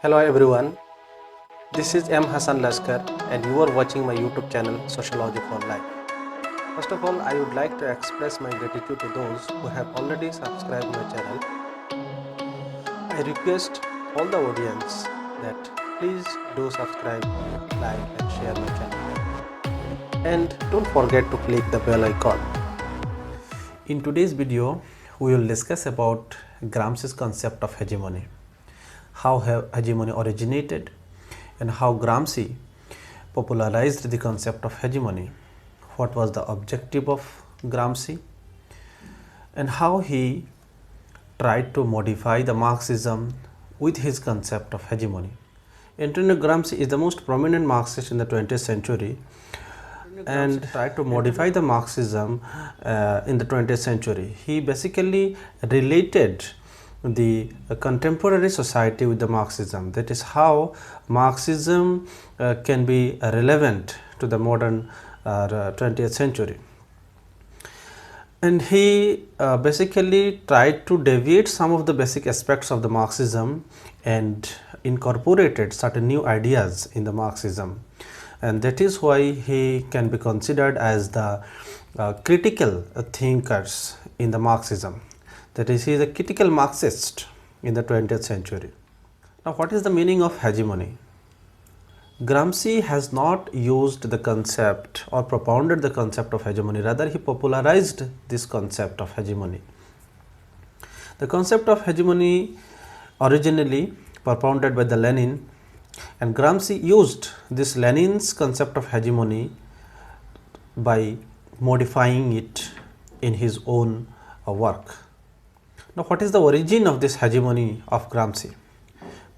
Hello everyone, this is M. Hasan Laskar and you are watching my YouTube channel Sociology for Life. First of all, I would like to express my gratitude to those who have already subscribed my channel. I request all the audience that please do subscribe, like and share my channel. And don't forget to click the bell icon. In today's video, we will discuss about Gramsci's concept of hegemony. How hegemony originated and how Gramsci popularized the concept of hegemony, what was the objective of Gramsci, and how he tried to modify the Marxism with his concept of hegemony. Antonio Gramsci is the most prominent Marxist in the 20th century and tried to modify the Marxism in the 20th century. He basically related the contemporary society with the Marxism. That is how Marxism can be relevant to the modern 20th century. And he basically tried to deviate some of the basic aspects of the Marxism and incorporated certain new ideas in the Marxism. And that is why he can be considered as the critical thinkers in the Marxism. That is, he is a critical Marxist in the 20th century. Now, what is the meaning of hegemony? Gramsci has not used the concept or propounded the concept of hegemony, rather he popularized this concept of hegemony. The concept of hegemony originally propounded by the Lenin, and Gramsci used this Lenin's concept of hegemony by modifying it in his own work. Now, what is the origin of this hegemony of Gramsci?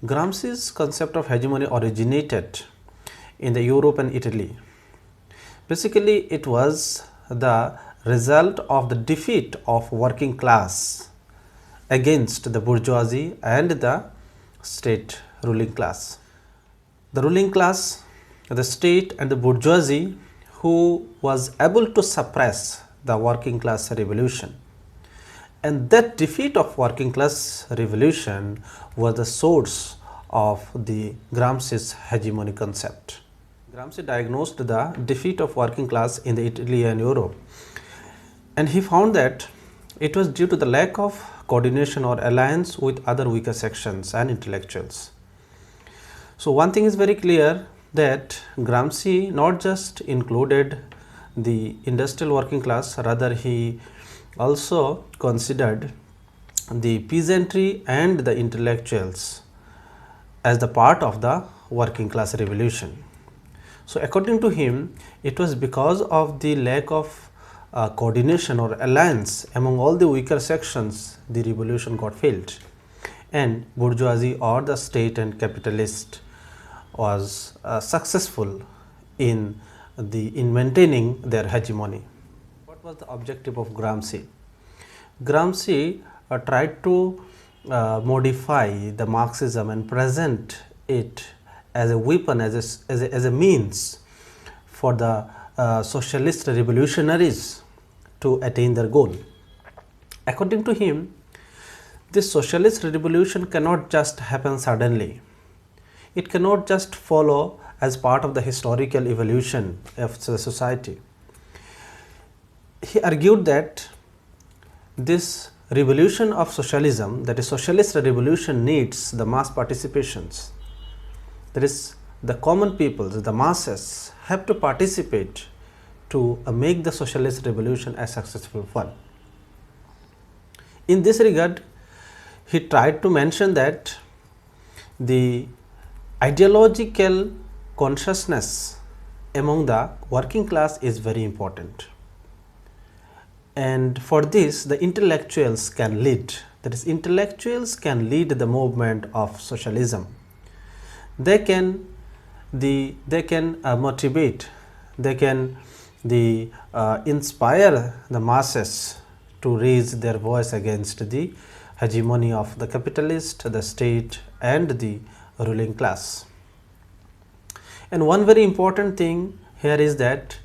Gramsci's concept of hegemony originated in the Europe and Italy. Basically, it was the result of the defeat of working class against the bourgeoisie and the state ruling class. The ruling class, the state and the bourgeoisie who was able to suppress the working class revolution. And that defeat of working class revolution was the source of the Gramsci's hegemony concept. Gramsci diagnosed the defeat of working class in the Italy and Europe, and he found that it was due to the lack of coordination or alliance with other weaker sections and intellectuals. So one thing is very clear, that Gramsci not just included the industrial working class, rather he also considered the peasantry and the intellectuals as the part of the working class revolution. So according to him, it was because of the lack of coordination or alliance among all the weaker sections the revolution got failed, and bourgeoisie or the state and capitalist was successful in maintaining their hegemony. What was the objective of Gramsci? Gramsci tried to modify the Marxism and present it as a weapon, as a means for the socialist revolutionaries to attain their goal. According to him, this socialist revolution cannot just happen suddenly. It cannot just follow as part of the historical evolution of the society. He argued that this revolution of socialism, that is socialist revolution, needs the mass participations. That is, the common peoples, the masses have to participate to make the socialist revolution a successful one. In this regard, he tried to mention that the ideological consciousness among the working class is very important. And for this, the intellectuals can lead, that is, intellectuals can lead the movement of socialism. They can motivate, they can inspire the masses to raise their voice against the hegemony of the capitalist, the state and the ruling class. And one very important thing here is that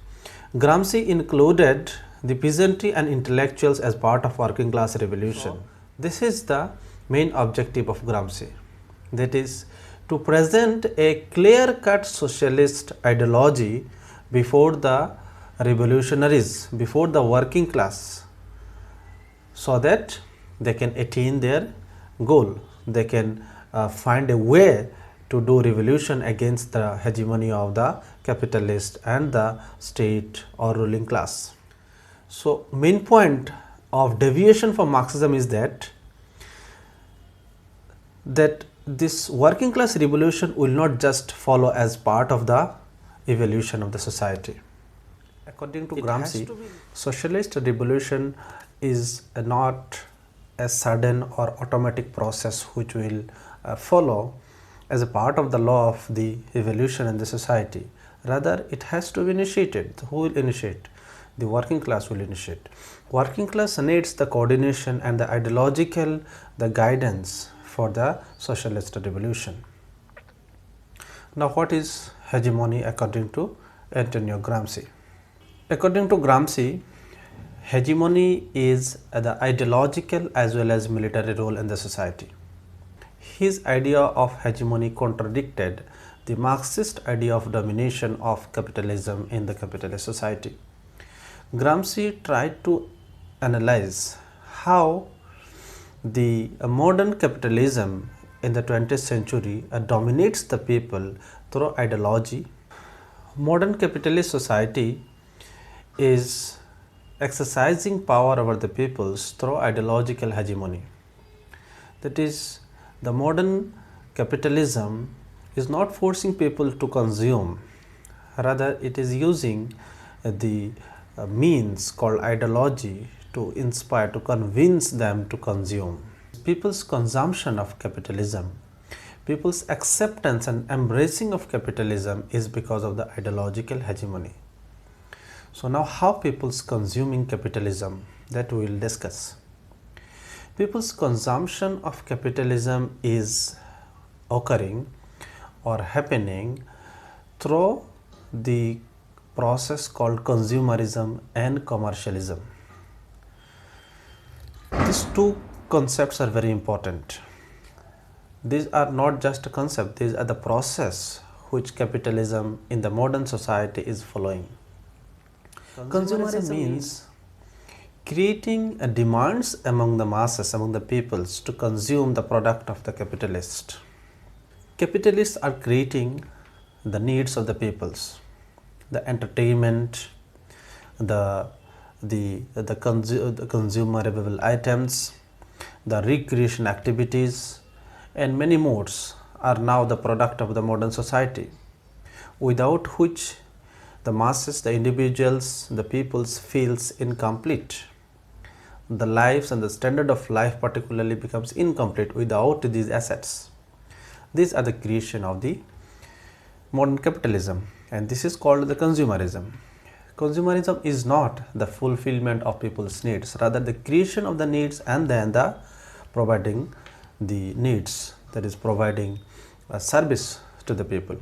Gramsci included the peasantry and intellectuals as part of working class revolution. This is the main objective of Gramsci, that is to present a clear-cut socialist ideology before the revolutionaries, before the working class, so that they can attain their goal. They can find a way to do revolution against the hegemony of the capitalist and the state or ruling class. So, main point of deviation from Marxism is that this working class revolution will not just follow as part of the evolution of the society. According to Gramsci, socialist revolution is not a sudden or automatic process which will follow as a part of the law of the evolution in the society. Rather, it has to be initiated. Who will initiate? The working class will initiate. Working class needs the coordination and the ideological, the guidance for the socialist revolution. Now, what is hegemony according to Antonio Gramsci? According to Gramsci, hegemony is the ideological as well as military role in the society. His idea of hegemony contradicted the Marxist idea of domination of capitalism in the capitalist society. Gramsci tried to analyze how the modern capitalism in the 20th century dominates the people through ideology. Modern capitalist society is exercising power over the peoples through ideological hegemony. That is, the modern capitalism is not forcing people to consume, rather it is using the means called ideology to inspire, to convince them to consume. People's consumption of capitalism, people's acceptance and embracing of capitalism is because of the ideological hegemony. So now how people's consuming capitalism, that we will discuss. People's consumption of capitalism is occurring or happening through the process called consumerism and commercialism. These two concepts are very important. These are not just a concept, these are the process which capitalism in the modern society is following. Consumerism means creating demands among the masses, among the peoples to consume the product of the capitalist. Capitalists are creating the needs of the peoples, the entertainment, the consumable items, the recreation activities, and many modes are now the product of the modern society, without which the masses, the individuals, the peoples feels incomplete. The lives and the standard of life particularly becomes incomplete without these assets. These are the creation of the modern capitalism, and this is called the consumerism. Consumerism is not the fulfillment of people's needs, rather the creation of the needs and then the providing the needs, that is providing a service to the people.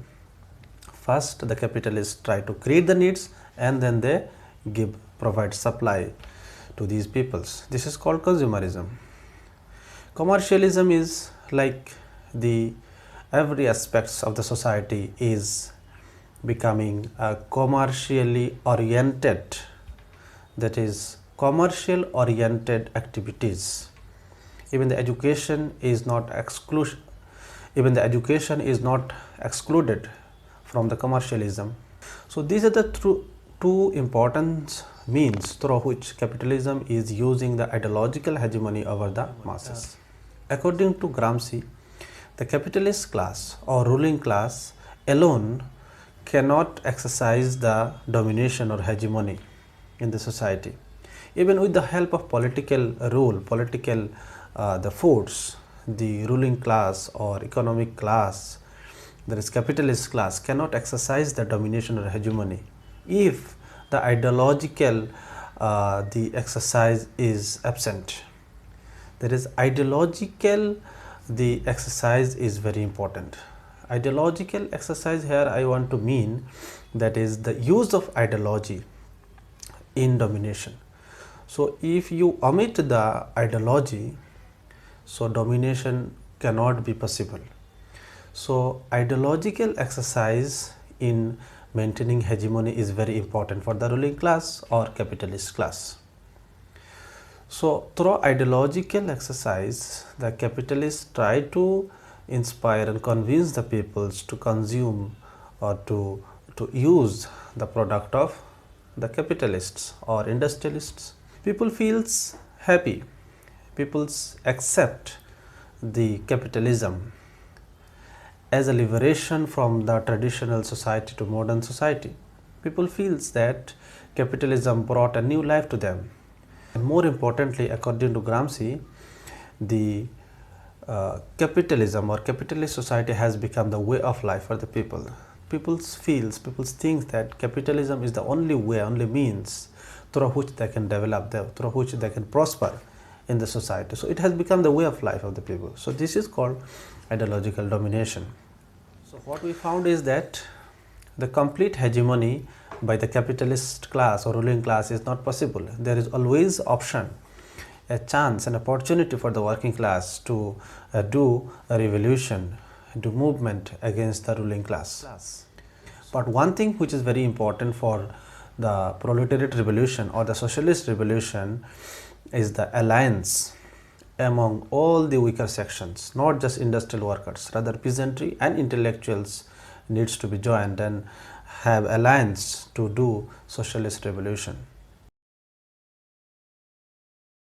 First, the capitalists try to create the needs and then they provide supply to these peoples. This is called consumerism. Commercialism is like every aspects of the society is becoming commercially oriented, that is commercial oriented activities. Even the education is not excluded from the commercialism. So these are the two important means through which capitalism is using the ideological hegemony over the masses. According to Gramsci, the capitalist class or ruling class alone cannot exercise the domination or hegemony in the society. Even with the help of political rule, the force, the ruling class or economic class, that is capitalist class, cannot exercise the domination or hegemony if the ideological the exercise is absent. That is ideological, the exercise is very important. Ideological exercise here I want to mean, that is the use of ideology in domination. So if you omit the ideology, so domination cannot be possible. So ideological exercise in maintaining hegemony is very important for the ruling class or capitalist class. So through ideological exercise, the capitalists try to inspire and convince the peoples to consume or to use the product of the capitalists or industrialists. People feels happy, people accept the capitalism as a liberation from the traditional society to modern society. People feels that capitalism brought a new life to them. And more importantly, according to Gramsci, the capitalism or capitalist society has become the way of life for the people. People think that capitalism is the only way, only means through which they can develop, through which they can prosper in the society. So it has become the way of life of the people. So this is called ideological domination. So what we found is that the complete hegemony by the capitalist class or ruling class is not possible. There is always option, a chance, an opportunity for the working class to do a revolution, do movement against the ruling class. But one thing which is very important for the proletariat revolution or the socialist revolution is the alliance among all the weaker sections, not just industrial workers, rather peasantry and intellectuals needs to be joined and have alliance to do socialist revolution.